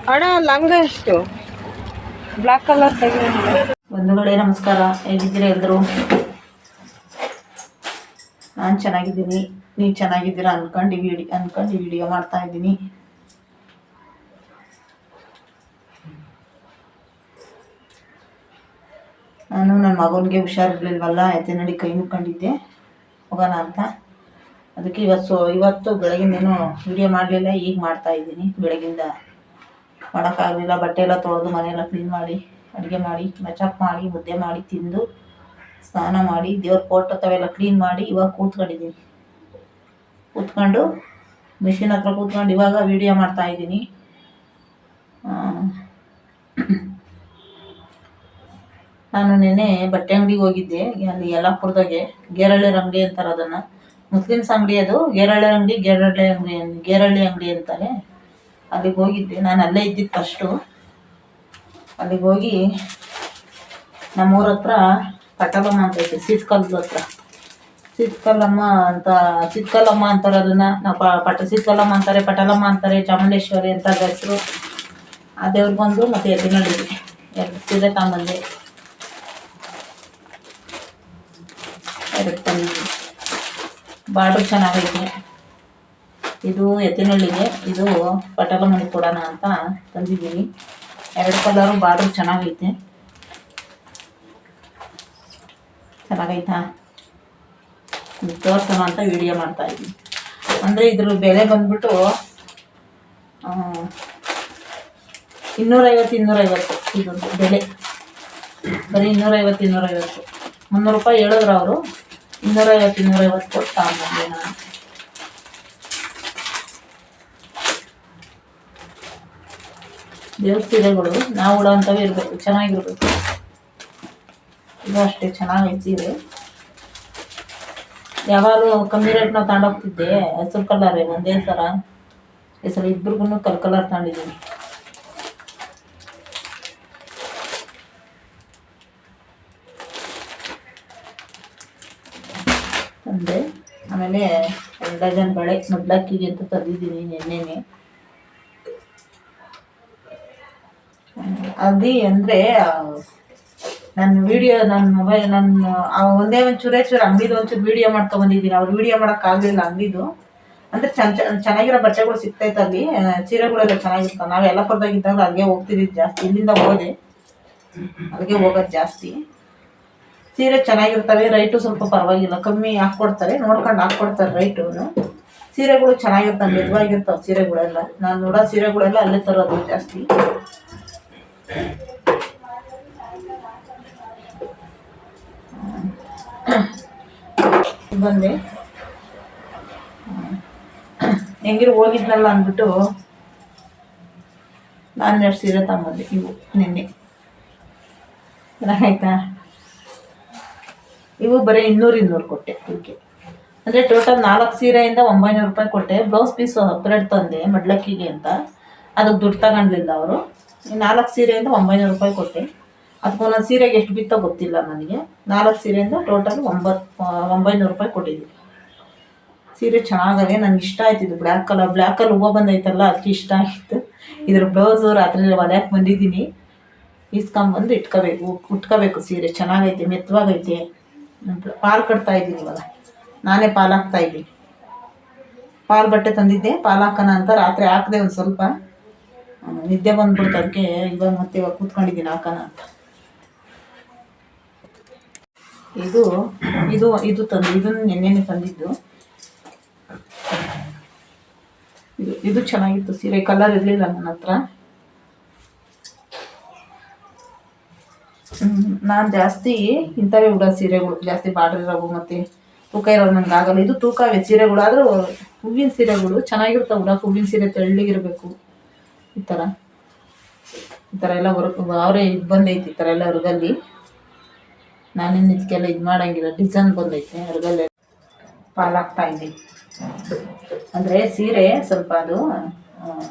ಅಣ್ಣ ಲಂಗ ಎಷ್ಟು ಬ್ಲಾಕ್ ಕಲರ್ ತೆಗಿ. ಬಂಧುಗಳೇ ನಮಸ್ಕಾರ, ಹೇಗಿದ್ದೀರಾ ಎಲ್ಲರೂ? ನಾನು ಚೆನ್ನಾಗಿದ್ದೀನಿ, ನೀವು ಚೆನ್ನಾಗಿದ್ದೀರಾ ಅನ್ಕೊಂಡು ವಿಡಿಯೋ ಮಾಡ್ತಾ ಇದ್ದೀನಿ. ನಾನು ನನ್ನ ಮಗನಿಗೆ ಹುಷಾರಿರ್ಲಿಲ್ವಲ್ಲ, ಎತ್ತಿನಡಿ ಕೈ ಮುಕ್ಕೊಂಡಿದ್ದೆ ಹೋಗೋಣ ಅಂತ. ಅದಕ್ಕೆ ಇವತ್ತು ಬೆಳಗಿಂದೇನು ವಿಡಿಯೋ ಮಾಡಲಿಲ್ಲ, ಈಗ ಮಾಡ್ತಾ ಇದ್ದೀನಿ. ಬೆಳಗಿಂದ ಮಾಡೋಕ್ಕಾಗಲಿಲ್ಲ. ಬಟ್ಟೆ ಎಲ್ಲ ತೊಳೆದು ಮನೆಯೆಲ್ಲ ಕ್ಲೀನ್ ಮಾಡಿ, ಅಡುಗೆ ಮಾಡಿ, ಮೆಚಪ್ ಮಾಡಿ, ಮುದ್ದೆ ಮಾಡಿ, ತಿಂದು ಸ್ನಾನ ಮಾಡಿ, ದೇವ್ರ ಫೋಟೋ ತವೆಲ್ಲ ಕ್ಲೀನ್ ಮಾಡಿ ಇವಾಗ ಕೂತ್ಕೊಂಡು ಮಿಷಿನ್ ಹತ್ರ ಕೂತ್ಕೊಂಡು ಇವಾಗ ವಿಡಿಯೋ ಮಾಡ್ತಾ ಇದ್ದೀನಿ. ನಾನು ನೆನ್ನೆ ಬಟ್ಟೆ ಅಂಗಡಿಗೆ ಹೋಗಿದ್ದೆ, ಅಲ್ಲಿ ಯಲ್ಲಾಪುರದಾಗೆ ಗೇರಳ್ಳಿ ಅಂಗಡಿ ಅಂತಾರೆ ಅದನ್ನು. ಮುಸ್ಲಿಮ್ಸ್ ಅಂಗಡಿ ಅದು, ಗೇರಳ್ಳಿ ಅಂಗಡಿ ಅಂತಾರೆ. ಅಲ್ಲಿಗೆ ಹೋಗಿದ್ದೆ, ನಾನು ಅಲ್ಲೇ ಇದ್ದಿದ್ದು ಫಸ್ಟು. ಅಲ್ಲಿಗೆ ಹೋಗಿ ನಮ್ಮೂರ ಹತ್ರ ಪಟಲಮ್ಮ ಅಂತ ಐತೆ, ಸೀತ್ಕಲ್ಲು ಹತ್ರ. ಸೀತ್ಕಲ್ಲಮ್ಮ ಅಂತಾರೆ ಅದನ್ನು. ನಾವು ಸೀತ್ಕಲ್ಲಮ್ಮ ಅಂತಾರೆ, ಪಟಲಮ್ಮ ಅಂತಾರೆ, ಚಾಮುಂಡೇಶ್ವರಿ ಅಂತ ಹೆಸರು. ಆ ದೇವ್ರಿಗೊಂದು ಮತ್ತು ಎತ್ತಿನಹಳ್ಳಿಗೆ 2 ಸೀರೆ ತಗೊಂಬಂದೆ. 2 ತಂದಿದ್ದೀನಿ. ಬಾರ್ಡ್ರ್ ಚೆನ್ನಾಗೈತೆ. ಇದು ಎತ್ತಿನಹಳ್ಳಿಗೆ, ಇದು ಪಟಲಮ್ಮನಿಗೆ ಕೊಡೋಣ ಅಂತ ತಂದಿದ್ದೀನಿ. 2 ಕಲರು ಬಾರ್ಡ್ರ್ ಚೆನ್ನಾಗೈತೆ. ಚೆನ್ನಾಗೈತಾ? ತೋರಿಸೋಣ ಅಂತ ವಿಡಿಯೋ ಮಾಡ್ತಾಯಿದ್ದೀನಿ. ಅಂದರೆ ಇದ್ರ ಬೆಲೆ ಬಂದ್ಬಿಟ್ಟು 250 ಇದೊಂದು ಬೆಲೆ. ಬರೀ 250 300 ರೂಪಾಯಿ ಹೇಳಿದ್ರು ಅವರು. 250 ಕೊಟ್ಟು ತಗೊಂಡ್ಬಂದೆ ನಾನು. ದೇವ್ರ ಸೀರೆಗಳು ನಾವು ಉಡೋಂಥವೇ ಇರಬೇಕು, ಚೆನ್ನಾಗಿರ್ಬೇಕು. ಇದು ಅಷ್ಟೇ ಚೆನ್ನಾಗೈತೆ ಸೀರೆ. ಯಾವಾಗಲೂ ಕಮ್ಮಿ ರೇಟ್ ನಾವು ತಗೊಂಡೋಗ್ತಿದ್ದೆ, ಹಸಿರು ಕಲರೇ ಒಂದೇ ಸರ. ಈ ಸಲ ಇಬ್ಬರಿಗೂ ಕಲರ್ ತಗೊಂಡಿದ್ದೀನಿ. ತಂದೆ ಆಮೇಲೆ 1 ಡಜನ್ ಬಳೆ ಮೊದ್ಲಕ್ಕಿಗೆ ಅಂತ ತಂದಿದ್ದೀನಿ ನೆನ್ನೆನೆ. ಅದು ಅಂದರೆ ನನ್ನ ಮೊಬೈಲ್ ಒಂದೇ ಒಂಚೂರು ಅಂಗಡಿದು ಒಂಚೂರು ವಿಡಿಯೋ ಮಾಡ್ಕೊಂಬಂದಿದ್ದೀನಿ. ಅವ್ರು ವಿಡಿಯೋ ಮಾಡೋಕ್ಕಾಗಲಿಲ್ಲ ಅಂಗಡಿದು. ಅಂದರೆ ಚೆನ್ನಾಗಿರೋ ಬಟ್ಟೆಗಳು ಸಿಗ್ತೈತೆ ಅಲ್ಲಿ, ಸೀರೆಗಳೆಲ್ಲ ಚೆನ್ನಾಗಿರ್ತಾವೆ. ನಾವು ಯಲ್ಲಾಪುರದಾಗಿದ್ದಾಗ ಅಲ್ಲಿಗೆ ಹೋಗ್ತಿದ್ದಿದ್ದು ಜಾಸ್ತಿ. ಇಲ್ಲಿಂದ ಅಲ್ಲಿಗೆ ಹೋಗೋದು ಜಾಸ್ತಿ. ಸೀರೆ ಚೆನ್ನಾಗಿರ್ತವೆ, ರೈಟು ಸ್ವಲ್ಪ ಪರವಾಗಿಲ್ಲ, ಕಮ್ಮಿ ಹಾಕ್ಕೊಡ್ತಾರೆ, ನೋಡ್ಕೊಂಡು ಹಾಕ್ಕೊಡ್ತಾರೆ ರೈಟು. ಸೀರೆಗಳು ಚೆನ್ನಾಗಿರ್ತಾವೆ, ಮೆದುವಾಗಿರ್ತಾವೆ ಸೀರೆಗಳೆಲ್ಲ. ನಾನು ನೋಡೋ ಸೀರೆಗಳೆಲ್ಲ ಅಲ್ಲೇ ತರೋದು ಜಾಸ್ತಿ. ಬಂದೆ, ಹೆಂಗಿರು ಹೋಗಿದ್ನಲ್ಲ ಅಂದ್ಬಿಟ್ಟು ನಾನು 2 ಸೀರೆ ತಗೊಂಬಂದೆ. ಇವು ನಿನ್ನೆ ಆಯ್ತಾ. ಇವು ಬರೀ 200 ಕೊಟ್ಟೆ ಇವಕ್ಕೆ. ಅಂದರೆ ಟೋಟಲ್ 4 ಸೀರೆಯಿಂದ 900 ರೂಪಾಯಿ ಕೊಟ್ಟೆ. ಬ್ಲೌಸ್ ಪೀಸು ಸಪ್ರೇಟ್ ತಂದೆ ಮಡ್ಲಕ್ಕಿಗೆ ಅಂತ, ಅದಕ್ಕೆ ದುಡ್ಡು ತಗೊಂಡಿಲ್ಲ ಅವರು. 4 ಸೀರೆಯಿಂದ 900 ರೂಪಾಯಿ ಕೊಟ್ಟೆ. ಅದಕ್ಕೊಂದೊಂದು ಸೀರೆಗೆ ಎಷ್ಟು ಬಿತ್ತೋ ಗೊತ್ತಿಲ್ಲ ನನಗೆ. 4 ಸೀರೆಯಿಂದ ಟೋಟಲ್ 900 ರೂಪಾಯಿ ಕೊಟ್ಟಿದ್ದೀನಿ. ಸೀರೆ ಚೆನ್ನಾಗವೆ, ನನಗೆ ಇಷ್ಟ ಆಯ್ತು. ಇದು ಬ್ಲ್ಯಾಕಲ್ಲಿ ಹೂವು ಬಂದೈತಲ್ಲ, ಅದಕ್ಕೆ ಇಷ್ಟ ಆಗಿತ್ತು. ಇದ್ರ ಬ್ಲೌಸು ರಾತ್ರಿ ಹೊಲ್ಯಕ್ಕೆ ಬಂದಿದ್ದೀನಿ, ಇಸ್ಕೊಂಬಂದು ಉಟ್ಕೋಬೇಕು. ಸೀರೆ ಚೆನ್ನಾಗೈತೆ, ಮೆತ್ತವಾಗೈತೆ. ಪಾಲು ಕಟ್ತಾ ಇದ್ದೀನಿ ಇವಾಗ, ನಾನೇ ಪಾಲು ಹಾಕ್ತಾಯಿದ್ದೀನಿ. ಪಾಲು ಬಟ್ಟೆ ತಂದಿದ್ದೆ, ಪಾಲು ಹಾಕೋಣ ಅಂತ ರಾತ್ರಿ ಹಾಕಿದೆ. ಒಂದು ಸ್ವಲ್ಪ ನಿದ್ದೆ ಬಂದ್ಬಿಡ್ತು, ಅದಕ್ಕೆ ಇವಾಗ ಕೂತ್ಕೊಂಡಿದ್ದೀನಿ ಹಾಕೋಣ ಅಂತ. ಇದನ್ನು ನೆನ್ನೆನೆ ತಂದಿದ್ದು. ಇದು ಚೆನ್ನಾಗಿತ್ತು ಸೀರೆ, ಕಲರ್ ಇರಲಿಲ್ಲ ನನ್ನ ಹತ್ರ. ನಾನು ಜಾಸ್ತಿ ಇಂಥವೇ ಉಡೋ ಸೀರೆಗಳು, ಜಾಸ್ತಿ ಬಾರ್ಡರ್ ಇರೋವು ಮತ್ತು ತೂಕ ಇರೋದು ನನಗೆ ಆಗಲ್ಲ. ಇದು ತೂಕವೇ ಸೀರೆಗಳು, ಆದರೂ ಹೂವಿನ ಸೀರೆಗಳು ಚೆನ್ನಾಗಿರ್ತಾವೆ ಉಡೋಕೆ. ಹೂವಿನ ಸೀರೆ ತೆಳ್ಳಗಿರಬೇಕು. ಈ ಥರ ಎಲ್ಲ ಅವರೇ ಇದು ಬಂದೈತಿ, ಈ ಥರ ಎಲ್ಲ ಹೊರಗಲ್ಲಿ. ನಾನೇನು ಇದಕ್ಕೆಲ್ಲ ಇದು ಮಾಡೋಂಗಿಲ್ಲ, ಡಿಸೈನ್ ಬಂದೈತೆ ಹೊರಗಲ್ಲೇ. ಪಾಲು ಹಾಕ್ತಾಯಿದ್ದೀನಿ. ಅಂದರೆ ಸೀರೆ ಸ್ವಲ್ಪ ಅದು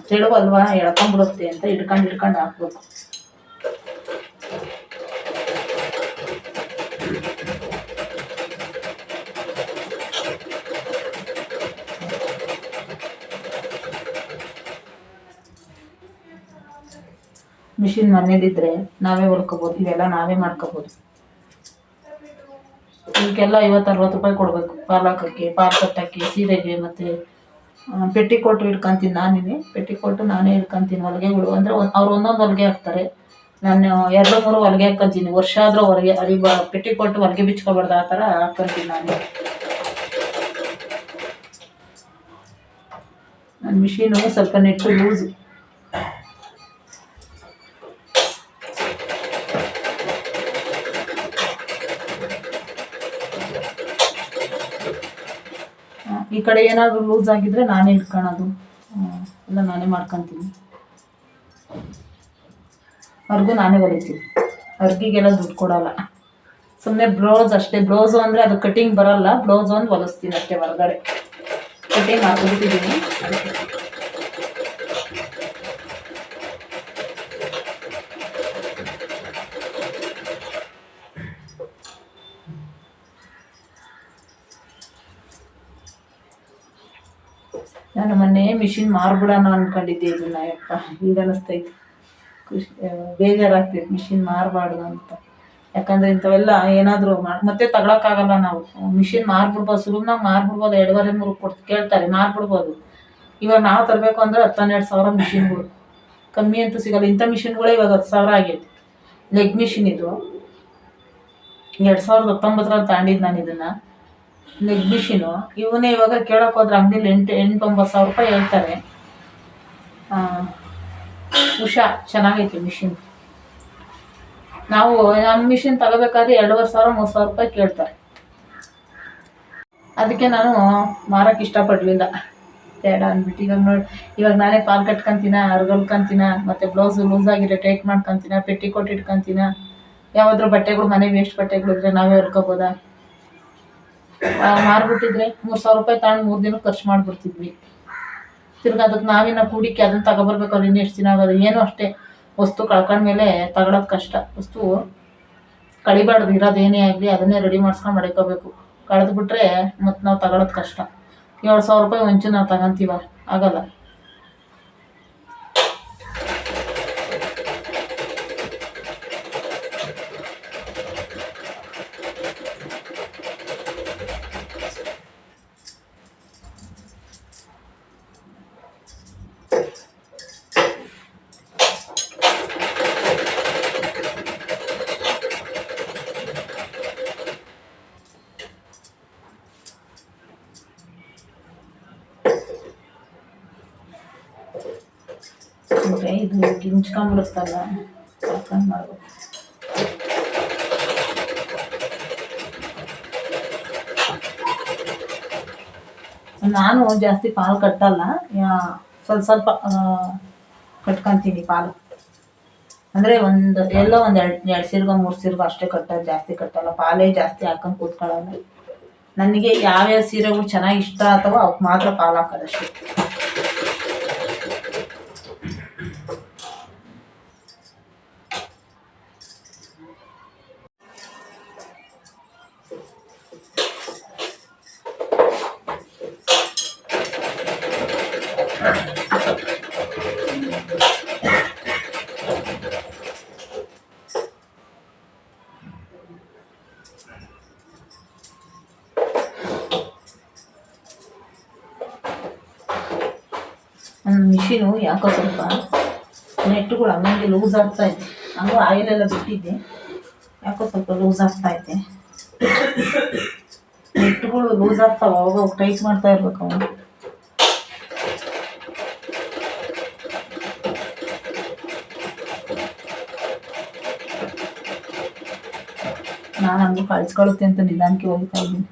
ತೆಳುವಲ್ವಾ, ಎಳ್ಕೊಂಬಿಡುತ್ತೆ ಅಂತ ಹಿಡ್ಕೊಂಡು ಹಾಕ್ಬೇಕು. ಮಿಷಿನ್ ಮನೇಲಿದ್ದರೆ ನಾವೇ ಹೊಲ್ಕೋಬೋದು, ಇವೆಲ್ಲ ನಾವೇ ಮಾಡ್ಕೋಬೋದು. ಇವಕ್ಕೆಲ್ಲ 50-60 ರೂಪಾಯಿ ಕೊಡಬೇಕು, ಪಾಲು ಹಾಕೋಕ್ಕೆ, ಪಾಲು ಕಟ್ಟೋಕ್ಕೆ, ಸೀರೆಗೆ. ಮತ್ತು ಪೆಟ್ಟಿಕೋಟು ಇಟ್ಕೊತೀನಿ ನಾನೇ, ಪೆಟ್ಟಿಕೋಟು ನಾನೇ ಇಟ್ಕೊತೀನಿ. ಹೊಲಿಗೆಗಳು ಅಂದರೆ ಅವ್ರು ಒಂದೊಂದು ಹೊಲಿಗೆ ಹಾಕ್ತಾರೆ, ನಾನು 2-3 ಹೊಲಿಗೆ ಹಾಕ್ಕೊತೀನಿ. ವರ್ಷ ಆದರೂ ಹೊಲಿಗೆ ಪೆಟ್ಟಿಕೋಟು ಹೊಲಿಗೆ ಬಿಚ್ಕೊಬಾರ್ದು, ಆ ಥರ ಹಾಕ್ಕೊತೀನಿ ನಾನೇ. ನನ್ನ ಮಿಷಿನು ಸ್ವಲ್ಪ ನೆಟ್ಟು ಲೂಸು. ಈ ಕಡೆ ಏನಾದರೂ ಲೂಸ್ ಆಗಿದ್ರೆ ನಾನೇ ಇಟ್ಕೊಳೋದು, ಎಲ್ಲ ನಾನೇ ಮಾಡ್ಕೊತೀನಿ. ಅವ್ರಿಗೂ ನಾನೇ ಹೊಲಿತೀನಿ, ಅವ್ರಿಗೆಲ್ಲ ದುಡ್ಡು ಕೊಡೋಲ್ಲ. ಸುಮ್ಮನೆ ಬ್ಲೌಸ್ ಅಷ್ಟೇ. ಬ್ಲೌಸು ಅಂದರೆ ಅದು ಕಟಿಂಗ್ ಬರೋಲ್ಲ, ಬ್ಲೌಸ್ ಒಂದು ಹೊಲಿಸ್ತೀನಿ ಅಷ್ಟೇ. ಹೊರಗಡೆ ಕಟಿಂಗ್ ಹಾಕ್ಬಿಟ್ಟಿದ್ದೀನಿ. ನಾನು ಮೊನ್ನೆ ಮಿಷಿನ್ ಮಾರ್ಬಿಡೋಣ ಅಂದ್ಕೊಂಡಿದ್ದೆ. ಇದನ್ನ ಯಪ್ಪ ಈಗ ಅನ್ನಿಸ್ತೈತೆ, ಖುಷಿ, ಬೇಜಾರಾಗ್ತೈತೆ ಮಿಷಿನ್ ಮಾರಬಾರ್ದು ಅಂತ. ಯಾಕಂದರೆ ಇಂಥವೆಲ್ಲ ಏನಾದರೂ ಮತ್ತೆ ತಗೊಳಕ್ಕಾಗಲ್ಲ ನಾವು. ಮಿಷಿನ್ ಮಾರ್ಬಿಡ್ಬೋದು, ಸುಲಭನಾಗ ಮಾರ್ಬಿಡ್ಬೋದು. 2.5-3 ಕೊಟ್ಟು ಕೇಳ್ತಾರೆ, ಮಾರ್ಬಿಡ್ಬೋದು. ಇವಾಗ ನಾವು ತರಬೇಕು ಅಂದರೆ 10-12 ಸಾವಿರ ಮಿಷಿನ್ಗಳು, ಕಮ್ಮಿ ಅಂತೂ ಸಿಗೋಲ್ಲ. ಇಂಥ ಮಿಷಿನ್ಗಳೇ ಇವಾಗ 10,000 ಆಗೈತೆ. ಲೆಗ್ ಮಿಷಿನ್ ಇದು 2019ರಲ್ಲಿ ತಗೊಂಡಿದ್ದು ನಾನು ಇದನ್ನು, ಲೆಗ್ ಮಿಷಿನು. ಇವನ್ನೇ ಇವಾಗ ಕೇಳೋಕೆ ಹೋದ್ರೆ ಅಂಗಡಿಲಿ 8-9 ಸಾವಿರ ರೂಪಾಯಿ ಹೇಳ್ತಾರೆ. ಉಷಾ ಚೆನ್ನಾಗೈತೆ ಮಿಷಿನ್. ನಾವು ನಮ್ಮ ಮಿಷಿನ್ ತಗೋಬೇಕಾದ್ರೆ 2,500-3,000 ರೂಪಾಯಿ ಕೇಳ್ತಾರೆ. ಅದಕ್ಕೆ ನಾನು ಮಾರೋಕ್ಕೆ ಇಷ್ಟಪಡಲಿಲ್ಲ, ಬೇಡ ಅಂದ್ಬಿಟ್ಟು. ಇವಾಗ ನೋಡಿ, ಇವಾಗ ನಾನೇ ಪಾಲು ಕಟ್ಕೊತೀನ, ಹೊಲ್ಕೊತೀನ, ಮತ್ತು ಬ್ಲೌಸು ಲೂಸಾಗಿರೋ ಟೈಟ್ ಮಾಡ್ಕೊತೀನ, ಪೆಟ್ಟಿಕೋಟ್ ಇಟ್ಕೊತೀನ. ಯಾವುದ್ರ ಬಟ್ಟೆಗಳು ಮನೆ ವೇಸ್ಟ್ ಬಟ್ಟೆಗಳು ಇದ್ರೆ ನಾವೇ ಹೊಲ್ಕೋಬೋದಾ? ಮಾರ್ಬಿಟ್ಟಿದ್ರೆ 3,000 ರೂಪಾಯಿ ತಗೊಂಡು 3 ದಿನಕ್ಕೆ ಖರ್ಚು ಮಾಡಿಬಿಡ್ತಿದ್ವಿ. ತಿರ್ಗಿ ಅದಕ್ಕೆ ನಾವಿನ್ನ ಕೂಡಿಕೆ ಅದನ್ನು ತಗೊಬರ್ಬೇಕಾದ್ರೆ ಇನ್ನೂ ಎಷ್ಟು ದಿನ ಆಗೋದು? ಏನೋ ಅಷ್ಟೇ, ವಸ್ತು ಕಳ್ಕೊಂಡ್ಮೇಲೆ ತಗೊಳ್ಳೋದು ಕಷ್ಟ. ವಸ್ತು ಕಳಿಬಾರ್ದು, ಇರೋದು ಏನೇ ಆಗಲಿ ಅದನ್ನೇ ರೆಡಿ ಮಾಡ್ಸ್ಕೊಂಡು ಮಡ್ಕೋಬೇಕು. ಕಳೆದ್ಬಿಟ್ರೆ ಮತ್ತು ನಾವು ತಗೊಳ್ಳೋದು ಕಷ್ಟ. 7,000 ರೂಪಾಯಿ ಒಂಚು ನಾವು ತಗೊತೀವ, ಆಗಲ್ಲ. ಇದು ಗಿಂಚ್ಕೊಂಡ್ಬಿಡುತ್ತಲ್ಲ, ಹಾಕೊಂಡು ಮಾಡ್ಬೇಕು. ನಾನು ಜಾಸ್ತಿ ಪಾಲು ಕಟ್ಟಲ್ಲ, ಸ್ವಲ್ಪ ಕಟ್ಕೊತೀನಿ ಪಾಲು. ಅಂದರೆ ಎಲ್ಲೋ ಒಂದು 2 ಸೀರ್ಗೋ 3 ಸೀರ್ಗೋ ಅಷ್ಟೇ ಕಟ್ಟೋದು, ಜಾಸ್ತಿ ಕಟ್ಟಲ್ಲ. ಪಾಲೇ ಜಾಸ್ತಿ ಹಾಕೊಂಡು ಕೂತ್ಕೊಳ್ಳೋಲ್ಲ. ನನಗೆ ಯಾವ್ಯಾವ ಸೀರೆಗಳು ಚೆನ್ನಾಗಿ ಇಷ್ಟ ಅಥವಾ ಅವಕ್ಕೆ ಮಾತ್ರ ಪಾಲು ಹಾಕೋದಷ್ಟೇ. ನನ್ನ ಮಿಷಿನು ಯಾಕೋ ಸ್ವಲ್ಪ ನೆಟ್ಟುಗಳು ಹಂಗೆ ಲೂಸ್ ಆಗ್ತಾಯಿದೆ. ಹಂಗೂ ಆಯಿಲೆಲ್ಲ ಬಿಟ್ಟಿದ್ದೆ, ಯಾಕೋ ಸ್ವಲ್ಪ ಲೂಸ್ ಆಗ್ತಾಯಿದೆ. ನೆಟ್ಟುಗಳು ಲೂಸ್ ಆಗ್ತಾವೆ, ಅವಾಗ ಟೈಟ್ ಮಾಡ್ತಾ ಇರ್ಬೇಕು ಅವನು. ನಾನು ಹಂಗೆ ಕಳಿಸ್ಕೊಳ್ಳುತ್ತೆ ಅಂತ ನಿಧಾನಕ್ಕೆ ಹೋಗ್ತಾ ಇದ್ದೀನಿ.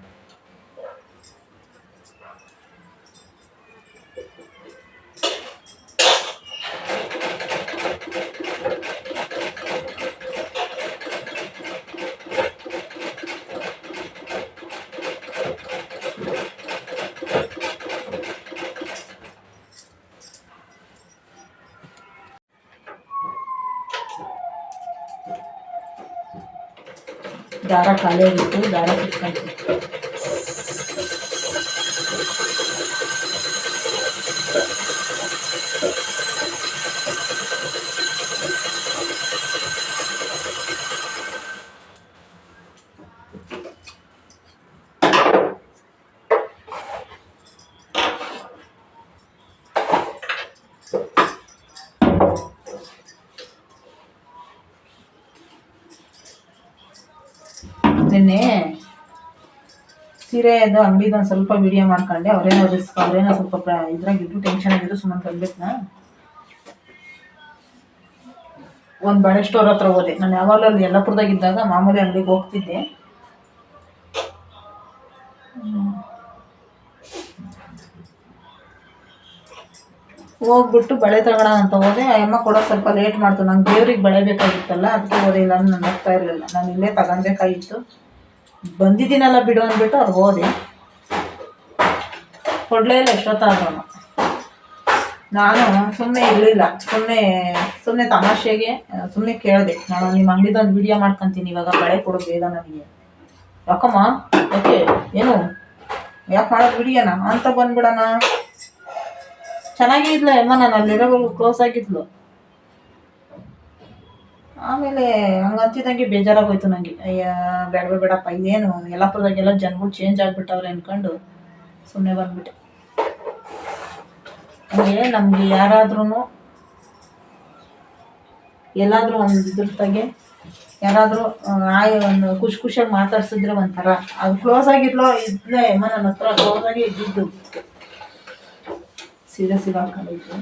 ದಾರ ಖಾಲಿಯಾಗಿತ್ತು, ದಾರ ಕಿತ್ಕೊಂಡ್ವಿ. ನಿನ್ನೆ ಸೀರೆ ಅದು ಅಂಗಡಿದು ಒಂದು ಸ್ವಲ್ಪ ವಿಡಿಯೋ ಮಾಡ್ಕೊಂಡೆ. ಅವ್ರೇನೋ ಸ್ವಲ್ಪ ಇದ್ರಾಗಿದ್ದು ಟೆನ್ಷನ್ ಆಗಿದ್ದು ಸುಮ್ಮನೆ ಬಂದ್ಬಿಟ್ನಾ. ಒಂದು ಬಳೆ ಸ್ಟೋರ್ ಹತ್ರ ಹೋದೆ. ನಾನು ಯಾವಾಗಲೂ ಅಲ್ಲಿ ಯಲ್ಲಾಪುರದಾಗಿದ್ದಾಗ ಮಾಮೂಲಿ ಅಂಗಡಿಗೆ ಹೋಗ್ತಿದ್ದೆ. ಹೋಗ್ಬಿಟ್ಟು ಬಳೆ ತಗೋಣ ಅಂತ ಹೋದೆ. ಅಮ್ಮ ಕೊಡೋದು ಸ್ವಲ್ಪ ಲೇಟ್ ಮಾಡ್ತು. ನಂಗೆ ದೇವ್ರಿಗೆ ಬಳೆ ಬೇಕಾಗಿತ್ತಲ್ಲ, ಅದಕ್ಕೆ ಹೋದೆ. ಇಲ್ಲ ನಾನು ಹೋಗ್ತಾ ಇರಲಿಲ್ಲ, ನಾನು ಇಲ್ಲೇ ತಗೊಬೇಕಾಗಿತ್ತು. ಬಂದಿದ್ದೀನಲ್ಲ ಬಿಡು ಅಂದ್ಬಿಟ್ಟು ಅವ್ರು ಹೋದೆ. ಕೊಡಲೇ ಇಲ್ಲ ಎಷ್ಟೊತ್ತಾದ್ರೂ. ನಾನು ಸುಮ್ಮನೆ ಇರಲಿಲ್ಲ, ಸುಮ್ಮನೆ ತಮಾಷೆಗೆ ಸುಮ್ಮನೆ ಕೇಳಿದೆ, ನಾನು ನಿಮ್ಮ ಅಂಗಡಿದೊಂದು ವಿಡಿಯೋ ಮಾಡ್ಕೊತೀನಿ, ಇವಾಗ ಬಳೆ ಕೊಡು ಬೇಗ ನನಗೆ. ಯಾಕಮ್ಮ, ಯಾಕೆ, ಏನು, ಯಾಕೆ ಮಾಡೋದು ವಿಡಿಯೋನ ಅಂತ ಬಂದ್ಬಿಡೋಣ. ಚೆನ್ನಾಗೇ ಇದ್ಲು ಅಮ್ಮ, ನಾನು ಅಲ್ಲಿರೋವಾಗ ಕ್ಲೋಸ್ ಆಗಿದ್ಲು. ಆಮೇಲೆ ಹಂಗಂತಿದ್ದಂಗೆ ಬೇಜಾರಾಗೋಯ್ತು ನನಗೆ. ಅಯ್ಯ ಬೇಡಪ್ಪ, ಇದೇನು ಯಲ್ಲಾಪುರದಾಗೆಲ್ಲ ಜನಗಳು ಚೇಂಜ್ ಆಗಿಬಿಟ್ಟವ್ರೆ ಅಂದ್ಕೊಂಡು ಸುಮ್ಮನೆ ಬಂದ್ಬಿಟ್ಟೆ. ಹಂಗೆ ನಮಗೆ ಯಾರಾದ್ರೂ ಎಲ್ಲಾದರೂ ಒಂದು ಇದ್ರತಾಗೆ ಯಾರಾದರೂ ಒಂದು ಖುಷಿಯಾಗಿ ಮಾತಾಡ್ಸಿದ್ರೆ ಒಂಥರ. ಅದು ಕ್ಲೋಸ್ ಆಗಿದ್ಲೋ ಇದ್ಲೇ ಅಮ್ಮ, ನನ್ನ ಹತ್ರ ಕ್ಲೋಸ್ ಆಗಿ ಇದ್ದಿದ್ದು. ಸೀರೆ ಹಾಕೊಂಡಿದ್ದು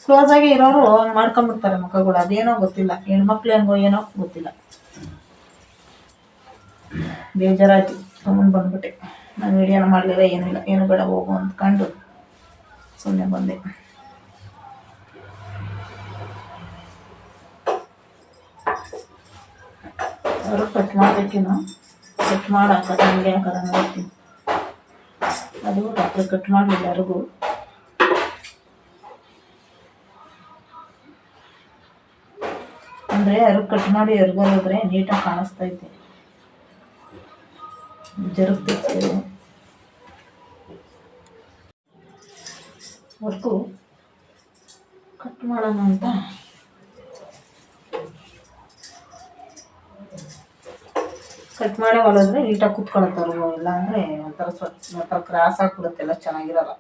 ಕ್ಲೋಸ್ ಆಗಿ ಇರೋರು ಮಾಡ್ಕೊಂಡ್ಬಿಡ್ತಾರೆ ಮುಖಗಳು. ಅದೇನೋ ಗೊತ್ತಿಲ್ಲ, ಹೆಣ್ಮಕ್ಳು ಹೆಂಗೋ ಏನೋ ಗೊತ್ತಿಲ್ಲ. ಬೇಜಾರಾಯ್ತು, ಸುಮ್ಮನೆ ಬಂದ್ಬಿಟ್ಟೆ. ನಾನು ವಿಡಿಯೋನ ಮಾಡಲಿಲ್ಲ, ಏನಿಲ್ಲ, ಏನು ಬೇಡ ಹೋಗು ಅಂದ್ಕೊಂಡು ಸುಮ್ಮನೆ ಬಂದೆ. ಅವರು ಕಟ್ ಮಾಡಬೇಕೇನೋ, ಕಟ್ ಮಾಡಿ ಹಾಕೋದು, ಹಂಗೆ ಹಾಕೋದು ನೋಡ್ತೀನಿ. ಅದು ಡಾಕ್ಟ್ರ್ ಕಟ್ ಮಾಡಲಿಲ್ಲ ಯಾರಿಗೂ. ಅಂದರೆ ಯಾರು ಕಟ್ ಮಾಡಿ ಎರ್ಗೋದ್ರೆ ನೀಟಾಗಿ ಕಾಣಿಸ್ತೈತೆ. ಜರುಗ್ತೈತೆ ವರ್ಕು ಕಟ್ ಮಾಡೋಣ ಅಂತ ಕಟ್ ಮಾಡೇ ಹೊಲಿದ್ರೆ ನೀಟಾಗಿ ಕುತ್ಕೊಳತ್ತವ್ರು. ಇಲ್ಲ ಅಂದರೆ ಒಂಥರ ಕ್ರಾಸ್ ಆಗಿಬಿಡುತ್ತೆ, ಎಲ್ಲ ಚೆನ್ನಾಗಿರಲ್ಲ.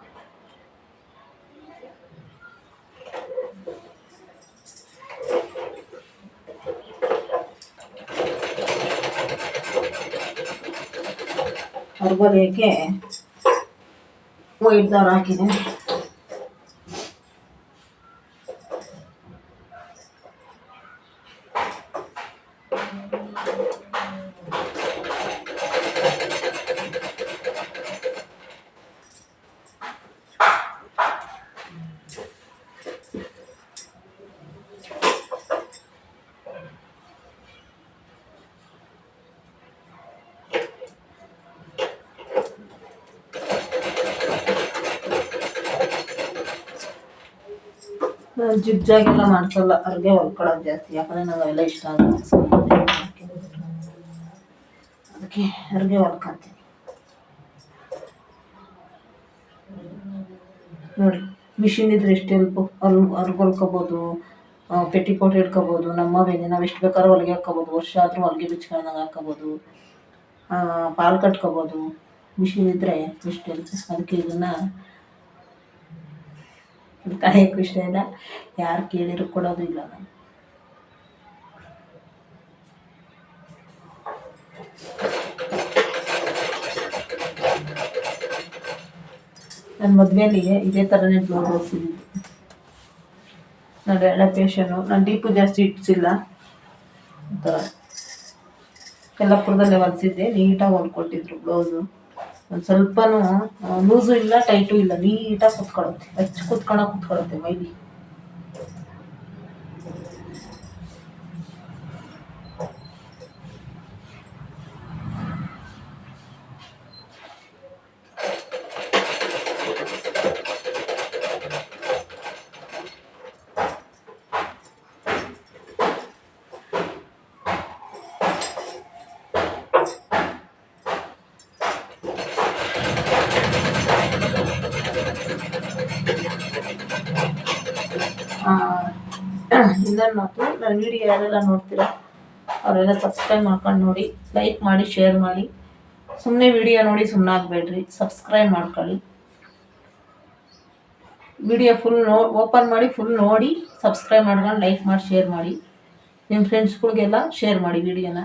ಹೊರಗೋದಕ್ಕೆ ವೈಟ್ ದಾರ ಹಾಕಿದೆ. ಜಿಗ್ಜಾಗೆಲ್ಲ ಮಾಡ್ಸಲ್ಲ, ಅವ್ರಿಗೆ ಹೊಲ್ಕೊಳ್ಳೋದು ಜಾಸ್ತಿ. ಯಾಕಂದರೆ ನಂಗೆ ಅವೆಲ್ಲ ಇಷ್ಟ ಆಗಲ್ಲ. ಅದಕ್ಕೆ ಅವ್ರಿಗೆ ಹೊಲ್ಕೊಂತೀನಿ. ನೋಡಿ, ಮಿಷಿನ್ ಇದ್ರೆ ಎಷ್ಟು ಹೆಲ್ಪು. ಅವ್ರಿಗೆ ಹೊಲ್ಕೊಬೋದು, ಪೆಟಿಕೋಟ್ ಇಟ್ಕೊಬೋದು. ನಮ್ಮವೇನೆ ನಾವು ಎಷ್ಟು ಬೇಕಾದ್ರೂ ಹೊಲಿಗೆ ಹಾಕ್ಕೊಬೋದು. ವರ್ಷ ಆದರೂ ಹೊಲಿಗೆ ಬಿಚ್ಕೊಂಡಾಗ ಹಾಕ್ಕೊಬೋದು, ಪಾಲು ಕಟ್ಕೊಬೋದು. ಮಿಷಿನ್ ಇದ್ದರೆ ಎಷ್ಟು ಹೆಲ್ಪ್. ಅದಕ್ಕೆ ಇದನ್ನು ಕಾಯೋಕ್ಕೂ ಇಷ್ಟ ಇಲ್ಲ, ಯಾರು ಕೇಳಿದ್ರು ಕೊಡೋದು ಇಲ್ಲ. ನನ್ನ ಮದುವೆಯಲ್ಲಿ ಇದೇ ಥರನೇ ಬ್ಲೌಸ್ ಹೊಲಿಸಿದ್ದು. ನಾನು ಎಳೆ ಪೇಶನು, ನಾನು ಡೀಪು ಜಾಸ್ತಿ ಇಟ್ಟಿಸಿಲ್ಲ. ಒಂಥರ ಯಲ್ಲಾಪುರದಲ್ಲೇ ಹೊಲಿಸಿದ್ದೆ, ನೀಟಾಗಿ ಹೊಲ್ಕೊಟ್ಟಿದ್ರು ಬ್ಲೌಸು. ಒಂದು ಸ್ವಲ್ಪನೂ ಲೂಸು ಇಲ್ಲ, ಟೈಟು ಇಲ್ಲ, ನೀಟಾಗಿ ಕುತ್ಕೊಳ್ಳುತ್ತೆ. ಕುತ್ಕೊಳ್ಳುತ್ತೆ ಮೈಲಿ. ಇನ್ನೊಂದು ಮಾತು, ನನ್ನ ವಿಡಿಯೋ ಯಾರೆಲ್ಲ ನೋಡ್ತೀರಾ ಅವರೆಲ್ಲ ಸಬ್ಸ್ಕ್ರೈಬ್ ಮಾಡ್ಕೊಂಡು ನೋಡಿ, ಲೈಕ್ ಮಾಡಿ, ಶೇರ್ ಮಾಡಿ. ಸುಮ್ಮನೆ ವಿಡಿಯೋ ನೋಡಿ ಸುಮ್ಮನೆ ಆಗಬೇಡ್ರಿ, ಸಬ್ಸ್ಕ್ರೈಬ್ ಮಾಡ್ಕೊಳ್ಳಿ. ವಿಡಿಯೋ ಫುಲ್ ಓಪನ್ ಮಾಡಿ ಫುಲ್ ನೋಡಿ ಸಬ್ಸ್ಕ್ರೈಬ್ ಮಾಡ್ಕೊಂಡು ಲೈಕ್ ಮಾಡಿ ಶೇರ್ ಮಾಡಿ. ನಿಮ್ಮ ಫ್ರೆಂಡ್ಸ್ಗಳಿಗೆಲ್ಲ ಶೇರ್ ಮಾಡಿ ವಿಡಿಯೋನ.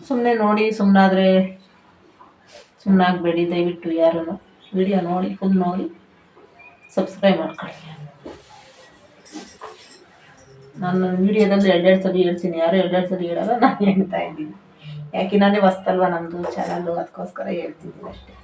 ಸುಮ್ಮನೆ ನೋಡಿ ಸುಮ್ಮನಾದರೆ ಸುಮ್ಮನಾಗಬೇಡಿ ದಯವಿಟ್ಟು. ಯಾರೂ ವಿಡಿಯೋ ನೋಡಿ ಫುಲ್ ನೋಡಿ ಸಬ್ಸ್ಕ್ರೈಬ್ ಮಾಡ್ಕೊಳ್ಳಿ. ನಾನು ವಿಡಿಯೋದಲ್ಲಿ ಎರಡೆರಡು ಸಲ ಹೇಳ್ತೀನಿ, ಯಾರು ಎರಡೆರಡು ಸಲ ಹೇಳಲ್ಲ, ನಾನು ಹೇಳ್ತಾ ಇದ್ದೀನಿ. ಯಾಕೆ ನಾನೇ ಹೊಸ್ತಲ್ವ ನಮ್ಮದು ಚಾನಲ್ಲು, ಅದಕ್ಕೋಸ್ಕರ ಹೇಳ್ತಿದ್ದೀನಿ ಅಷ್ಟೇ.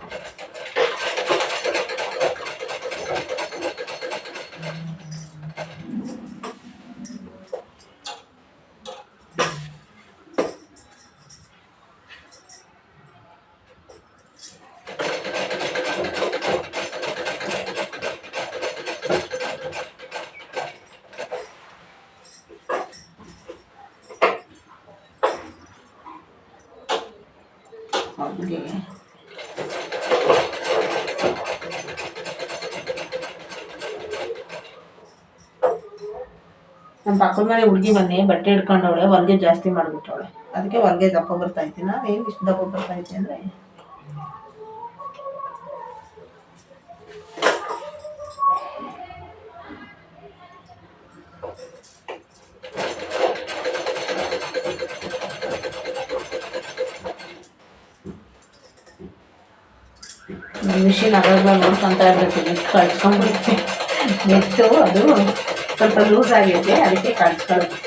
ಅವ್ರಿಗೆ ನಮ್ಮ ಪಕ್ಕದ ಮನೆ ಹುಡುಗಿ ಬನ್ನಿ ಬಟ್ಟೆ ಹಿಡ್ಕೊಂಡವಳೆ, ಹೊಲಿಗೆ ಜಾಸ್ತಿ ಮಾಡಿಬಿಟ್ಟವಳೆ. ಅದಕ್ಕೆ ಹೊಲಿಗೆ ದಪ್ಪ ಬರ್ತಾಯಿದ್ದೆ. ನಾನು ಏನು ಇಷ್ಟು ದಪ್ಪ ಬರ್ತಾಯಿದ್ದೆ ಅಂದರೆ ಮಿಷಿನ್ ಅವಾಗ ನೋಡ್ಕೊತಾ ಇರಬೇಕು. ನೆಟ್ ಕಳ್ಸ್ಕೊಂಡ್ಬಿಡುತ್ತೆ. ನೆಟ್ಟು ಅದು ಸ್ವಲ್ಪ ಲೂಸ್ ಆಗೈತೆ, ಅದಕ್ಕೆ ಕಳ್ಸ್ಕೊಳ್ಳೋದು.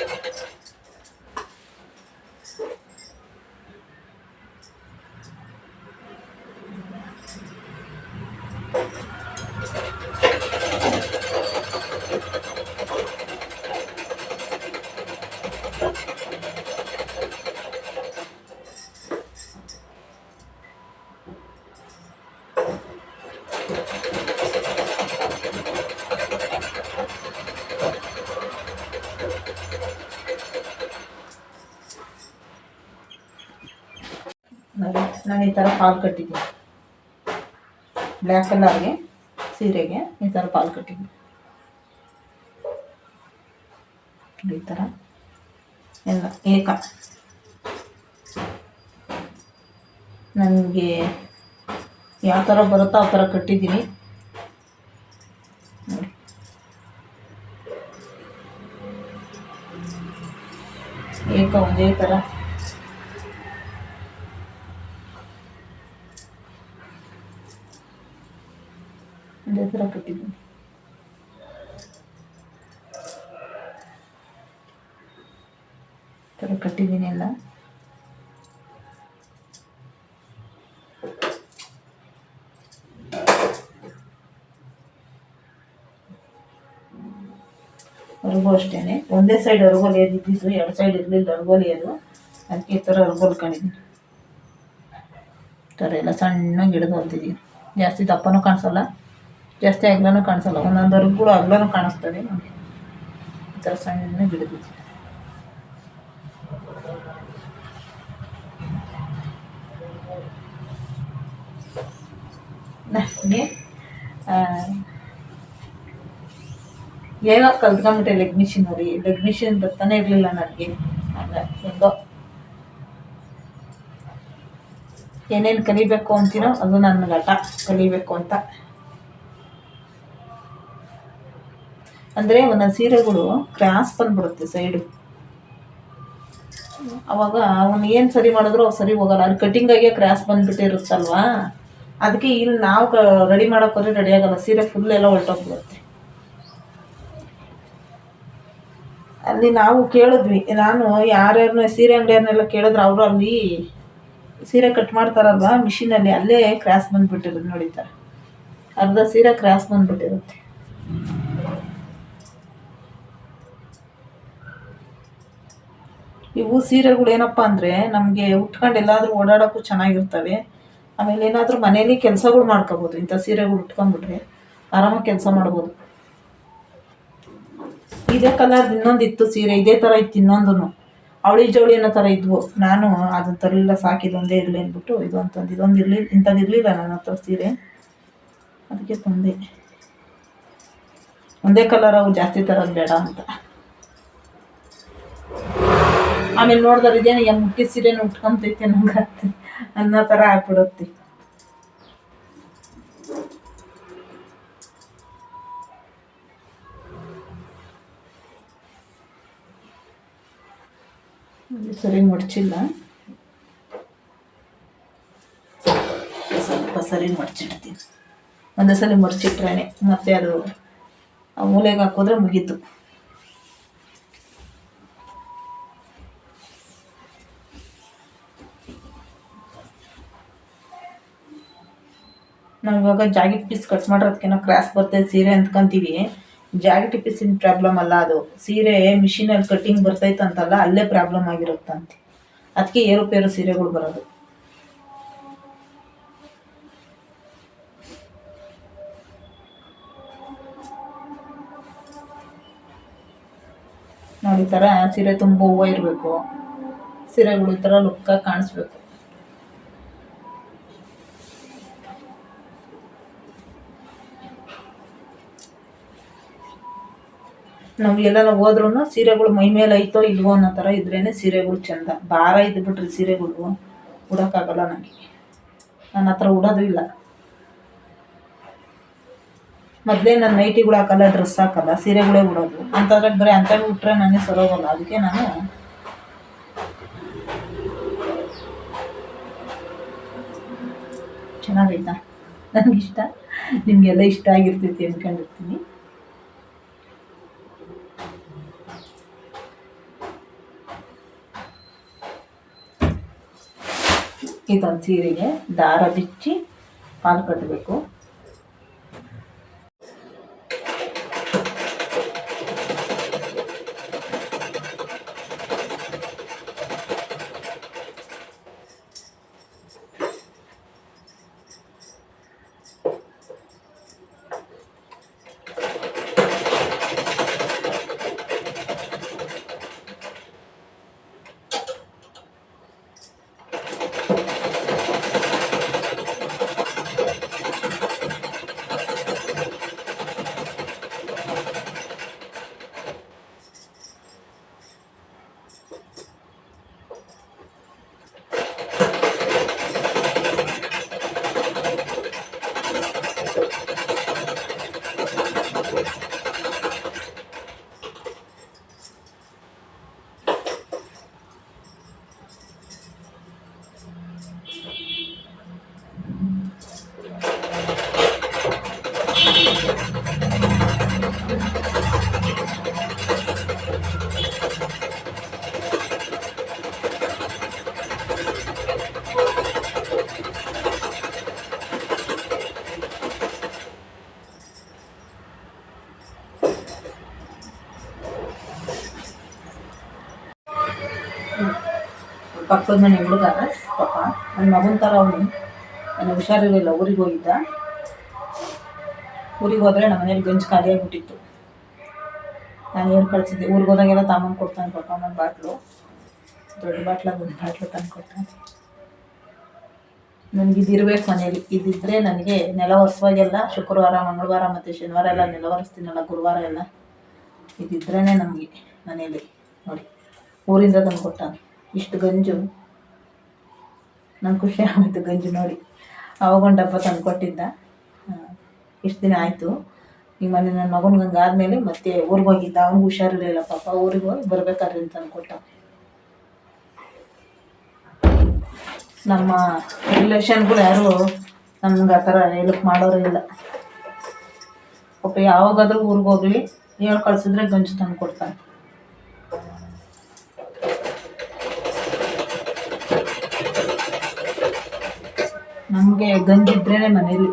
ನಾನು ಈ ಥರ ಪಾಲ್ ಕಟ್ಟಿದ್ದೀನಿ, ಬ್ಲ್ಯಾಕ್ ಕಲರ್ಗೆ ಸೀರೆಗೆ ಈ ಥರ ಪಾಲ್ ಕಟ್ಟಿದ್ದೀನಿ. ಈ ಥರ ಎಲ್ಲ ಏಕ ನನಗೆ ಯಾವ ಥರ ಬರುತ್ತೋ ಆ ಥರ ಕಟ್ಟಿದ್ದೀನಿ ನೋಡಿ. ಏಕ ಒಂದೇ ಥರ ಒಂದೇ ಥರ ಕಟ್ಟಿದ್ದೀನಿ. ಥರ ಕಟ್ಟಿದ್ದೀನಿ ಎಲ್ಲ. ಅರ್ಗೋ ಅಷ್ಟೇ, ಒಂದೇ ಸೈಡ್ ಅರ್ಗೋಲಿ ಇದ್ದಿದ್ದು, ಎರಡು ಸೈಡ್ ಇರಲಿಲ್ಲ ಅರ್ಗೋಲಿ ಅದು. ಅದಕ್ಕೆ ಈ ಥರ ಅರ್ಗೋಲ್ಕೊಂಡಿದ್ದೀನಿ. ಈ ಥರ ಎಲ್ಲ ಸಣ್ಣಗೆ ಹಿಡಿದು ಹೊಲ್ತಿದ್ದೀನಿ. ಜಾಸ್ತಿ ದಪ್ಪನೂ ಕಾಣಿಸಲ್ಲ, ಜಾಸ್ತಿ ಅಗ್ಲನೂ ಕಾಣಿಸಲ್ಲ, ಒಂದೊಂದು ಅರ್ಗಳು ಅಗ್ಲನೂ ಕಾಣಿಸ್ತದೆ ನೋಡಿ. ಈ ಥರ ಸಣ್ಣಗೆ ಹಿಡಿದಿದ್ದೀನಿ. ನನಗೆ ಏನೋ ಕಲ್ತ್ಕೊಂಡ್ಬಿಟ್ಟೆ ಲೆಗ್ ಮಿಷಿನ್ ನೋಡಿ. ಲೆಗ್ ಮಿಷಿನ್ ಬರ್ತಾನೆ ಇರಲಿಲ್ಲ ನನಗೆ. ಆಗ ಹೆಂಗೋ ಏನೇನು ಕಲಿಬೇಕು ಅಂತೀನೋ ಅದು ನನ್ನ ಆಟ ಕಲಿಬೇಕು ಅಂತ. ಅಂದರೆ ಒಂದೊಂದು ಸೀರೆಗಳು ಕ್ರಾಸ್ ಬಂದ್ಬಿಡುತ್ತೆ ಸೈಡು. ಅವಾಗ ಅವನು ಏನು ಸರಿ ಮಾಡಿದ್ರು ಅವು ಸರಿ ಹೋಗಲ್ಲ. ಅದು ಕಟ್ಟಿಂಗಾಗೆ ಕ್ರಾಸ್ ಬಂದುಬಿಟ್ಟಿರುತ್ತಲ್ವಾ, ಅದಕ್ಕೆ ಇಲ್ಲಿ ನಾವು ರೆಡಿ ಮಾಡೋಕ್ಕೋದ್ರೆ ರೆಡಿ ಆಗೋಲ್ಲ. ಸೀರೆ ಫುಲ್ ಎಲ್ಲ ಹೊರಟೋಗ್ಬಿಡುತ್ತೆ. ಅಲ್ಲಿ ನಾವು ಕೇಳಿದ್ವಿ, ನಾನು ಯಾರ್ಯಾರನ್ನ ಸೀರೆ ಅಂಗಡಿಯವ್ರನ್ನೆಲ್ಲ ಕೇಳಿದ್ರೆ ಅವರು ಅಲ್ಲಿ ಸೀರೆ ಕಟ್ ಮಾಡ್ತಾರಲ್ವ ಮಿಷಿನಲ್ಲಿ, ಅಲ್ಲೇ ಕ್ರಾಸ್ ಬಂದುಬಿಟ್ಟಿರೋದು ನೋಡಿತಾರೆ. ಅರ್ಧ ಸೀರೆ ಕ್ರಾಸ್ ಬಂದುಬಿಟ್ಟಿರುತ್ತೆ. ಇವು ಸೀರೆಗಳು ಏನಪ್ಪ ಅಂದರೆ ನಮಗೆ ಉಟ್ಕೊಂಡು ಎಲ್ಲಾದರೂ ಓಡಾಡೋಕ್ಕೂ ಚೆನ್ನಾಗಿರ್ತವೆ. ಆಮೇಲೆ ಏನಾದರೂ ಮನೇಲಿ ಕೆಲಸಗಳು ಮಾಡ್ಕೋಬೋದು. ಇಂಥ ಸೀರೆಗಳು ಉಟ್ಕೊಂಡ್ಬಿಟ್ರೆ ಆರಾಮಾಗಿ ಕೆಲಸ ಮಾಡ್ಬೋದು. ಇದೇ ಕಲರ್ದು ಇನ್ನೊಂದಿತ್ತು ಸೀರೆ, ಇದೇ ಥರ ಇತ್ತು ಇನ್ನೊಂದು, ಅವಳಿ ಜವಳಿ ಅನ್ನೋ ಥರ ಇದ್ವು. ನಾನು ಅದನ್ನ ತರಲಿಲ್ಲ, ಸಾಕಿದೊಂದೇ ಇರಲಿ ಅಂದ್ಬಿಟ್ಟು ಇದೊಂದು ತಂದು. ಇದೊಂದು ಇರಲಿ, ಇಂಥದ್ದು ಇರಲಿಲ್ಲ ನನ್ನ ಹತ್ರ ಸೀರೆ, ಅದಕ್ಕೆ ತಂದೆ. ಒಂದೇ ಕಲರ್ ಅವು ಜಾಸ್ತಿ ತರೋದು ಬೇಡ ಅಂತ. ಆಮೇಲೆ ನೋಡಿದ್ರೆ ಇದೇನು ಮುಟ್ಟಿ ಸೀರೆನ ಉಟ್ಕೊಂತೈತೆ ನಂಗೆ ಅನ್ನೋ ಥರ ಆಗ್ಬಿಡುತ್ತೆ. ಸರಿ ಮಡಚಿಲ್ಲ, ಸ್ವಲ್ಪ ಸರಿ ಮಡಚಿಡ್ತೀನಿ. ಒಂದೇ ಸಲ ಮಡಚಿಟ್ರೆ ಮತ್ತೆ ಅದು ಆ ಮೂಲೆಗೆ ಹಾಕಿದ್ರೆ ಮುಗೀತು. ನಾವು ಇವಾಗ ಜಾಕೆಟ್ ಪೀಸ್ ಕಟ್ ಮಾಡಿರೋದಕ್ಕೇನೋ ಕ್ರಾಸ್ ಬರ್ತದೆ ಸೀರೆ ಅಂದ್ಕೊಂತೀವಿ. ಜಾಕೆಟ್ ಪೀಸಿನ ಪ್ರಾಬ್ಲಮ್ ಅಲ್ಲ, ಅದು ಸೀರೆ ಮಿಷಿನಲ್ಲಿ ಕಟ್ಟಿಂಗ್ ಬರ್ತೈತಂತಲ್ಲ, ಅಲ್ಲೇ ಪ್ರಾಬ್ಲಮ್ ಆಗಿರುತ್ತಂತೆ. ಅದಕ್ಕೆ ಏರುಪೇರು ಸೀರೆಗಳು ಬರೋದು. ನೋಡಿ, ಈ ಥರ ಸೀರೆ ತುಂಬ ಹೂವು ಇರಬೇಕು, ಸೀರೆಗಳು ಈ ಥರ ಲುಕ್ಕಾಗಿ ಕಾಣಿಸ್ಬೇಕು. ನಾವು ಎಲ್ಲೆಲ್ಲ ಹೋದ್ರೂ ಸೀರೆಗಳು ಮೈ ಮೇಲೆ ಐತೋ ಇಲ್ವೋ ಅನ್ನೋ ಥರ ಇದ್ರೇ ಸೀರೆಗಳು ಚೆಂದ. ಭಾರ ಇದ್ಬಿಟ್ರೆ ಸೀರೆಗಳು ಉಡೋಕ್ಕಾಗಲ್ಲ ನನಗೆ. ನನ್ನ ಹತ್ರ ಉಡೋದು ಇಲ್ಲ. ಮೊದಲೇ ನಾನು ನೈಟಿಗಳು ಹಾಕಲ್ಲ, ಡ್ರೆಸ್ ಹಾಕಲ್ಲ, ಸೀರೆಗಳೇ ಉಡೋದು. ಅಂತಂದ್ರೆ ಬರೀ ಅಂಥವು ಉಟ್ರೆ ನನಗೆ ಸರೋಗಲ್ಲ. ಅದಕ್ಕೆ ನಾನು ಚೆನ್ನಾಗೈತಾ, ನನಗಿಷ್ಟ, ನಿಮಗೆಲ್ಲ ಇಷ್ಟ ಆಗಿರ್ತೈತಿ ಅಂದ್ಕೊಂಡಿರ್ತೀನಿ. ಇದೊಂದು ಸೀರೆಗೆ ದಾರ ಬಿಚ್ಚಿ ಪಾಲು ಕಟ್ಟಬೇಕು. ಪಕ್ಕದ ಮನೆ ಹುಡುಗ ಪಾಪ ನನ್ನ ಮಗನ ಥರ ಅವನು. ನನಗೆ ಹುಷಾರಿರಲಿಲ್ಲ, ಊರಿಗೆ ಹೋಗಿದ್ದ. ಊರಿಗೆ ಹೋದರೆ ನಮ್ಮ ಮನೇಲಿ ಗಂಜು ಖಾಲಿಯಾಗಿಬಿಟ್ಟಿತ್ತು. ನಾನು ಹೇಳಿ ಕಳಿಸಿದ್ದೆ, ಊರಿಗೆ ಹೋದಾಗೆಲ್ಲ ತಾಮನ್ ಕೊಡ್ತಾನೆ ಪಾಪ. ನನ್ನ ಬಾಟ್ಲು, ದೊಡ್ಡ ಬಾಟ್ಲಾಗ ಒಂದು ಬಾಟ್ಲು ತಂದು ಕೊಡ್ತಾನೆ. ನನಗೆ ಇದಿರ್ಬೇಕು ಮನೇಲಿ. ಇದಿದ್ದರೆ ನನಗೆ ನೆಲ ಒರೆಸುವಾಗೆಲ್ಲ ಶುಕ್ರವಾರ, ಮಂಗಳವಾರ ಮತ್ತು ಶನಿವಾರ ಎಲ್ಲ ನೆಲ ಒರೆಸ್ತೀನಲ್ಲ, ಗುರುವಾರ ಎಲ್ಲ ಇದಿದ್ರೇ ನಮಗೆ ಮನೇಲಿ. ನೋಡಿ, ಊರಿಂದ ತಂದು ಕೊಟ್ಟಾನೆ ಇಷ್ಟು ಗಂಜು. ನಂಗೆ ಖುಷಿ ಆಗೋಯ್ತು ಗಂಜು ನೋಡಿ. ಅವಾಗೊಂದು ಡಬ್ಬ ತಂದು ಕೊಟ್ಟಿದ್ದ. ಇಷ್ಟು ದಿನ ಆಯಿತು. ಈಗ ಮನೆ ನನ್ನ ಮಗನಿಗೆ ಹಂಗಾದ್ಮೇಲೆ ಮತ್ತೆ ಊರಿಗೆ ಹೋಗಿದ್ದ. ಅವ್ನಿಗೆ ಹುಷಾರಿರಲಿಲ್ಲ ಪಾಪ. ಊರಿಗೆ ಹೋಗಿ ಬರ್ಬೇಕಾದ್ರೆ ತಂದು ಕೊಟ್ಟ. ನಮ್ಮ ರಿಲೇಷನ್ಗಳು ಯಾರು ನಮ್ಗೆ ಆ ಥರ ಹೆಲ್ಪ್ ಮಾಡೋರು ಇಲ್ಲ ಪಾಪ. ಯಾವಾಗಾದ್ರೂ ಊರಿಗೆ ಹೋಗಲಿ ಹೇಳಿ ಕಳಿಸಿದ್ರೆ ಗಂಜು ತಂದು ಕೊಡ್ತಾನೆ. ನಮಗೆ ಗಂಜಿದ್ರೇ ಮನೇಲಿ,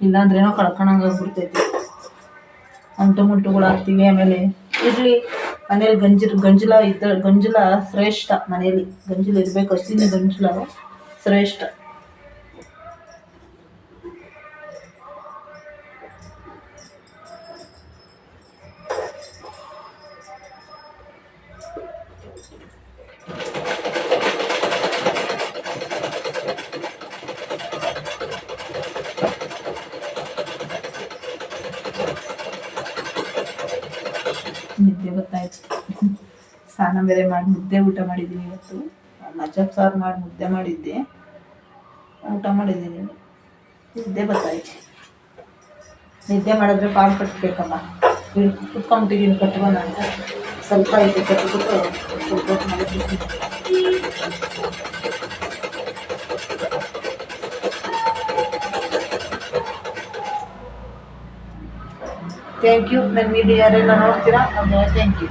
ಇಲ್ಲಾಂದ್ರೇನೋ ಕಳ್ಕೊಳಂಗಾಗ್ಬಿಡ್ತೈತಿ. ಅಂಟು ಮುಂಟುಗಳು ಹಾಕ್ತೀವಿ. ಆಮೇಲೆ ಇರಲಿ ಮನೇಲಿ ಗಂಜಲ ಇದ್ದ ಗಂಜಲ ಶ್ರೇಷ್ಠ. ಮನೇಲಿ ಗಂಜಲ ಇರಬೇಕು, ಹಸಿನ ಗಂಜಲ ಶ್ರೇಷ್ಠ. ನಿದ್ದೆ ಗೊತ್ತಾಯ್ತು. ಸ್ನಾನ ಬೇರೆ ಮಾಡಿ ಮುದ್ದೆ ಊಟ ಮಾಡಿದ್ದೀನಿ ಇವತ್ತು. ಮಜ್ಜಪ್ ಸಾರು ಮಾಡಿ ಮುದ್ದೆ ಮಾಡಿದ್ದೆ, ಊಟ ಮಾಡಿದ್ದೀನಿ. ನಿದ್ದೆ ಗೊತ್ತಾಯ್ತು. ನಿದ್ದೆ ಮಾಡಿದ್ರೆ ಪಾಲು ಕಟ್ಟಬೇಕಲ್ಲ. ಕುತ್ಕೊಂಬಿಟ್ಟಿದ್ದೀನಿ ಕಟ್ಕೊಂಡು ಅಂತ ಸ್ವಲ್ಪ ಇದೆ ಕಟ್ಬಿಟ್ಟು ಸ್ವಲ್ಪ ಹೊತ್ತು ಮಲಗ್ಬಿಡ್ತೀನಿ. Thank you. ನನ್ನ ವಿಡಿಯೋ ಯಾರೆಲ್ಲ ನೋಡ್ತೀರಾ ಅವ್ರಿಗೆ ಥ್ಯಾಂಕ್ ಯು.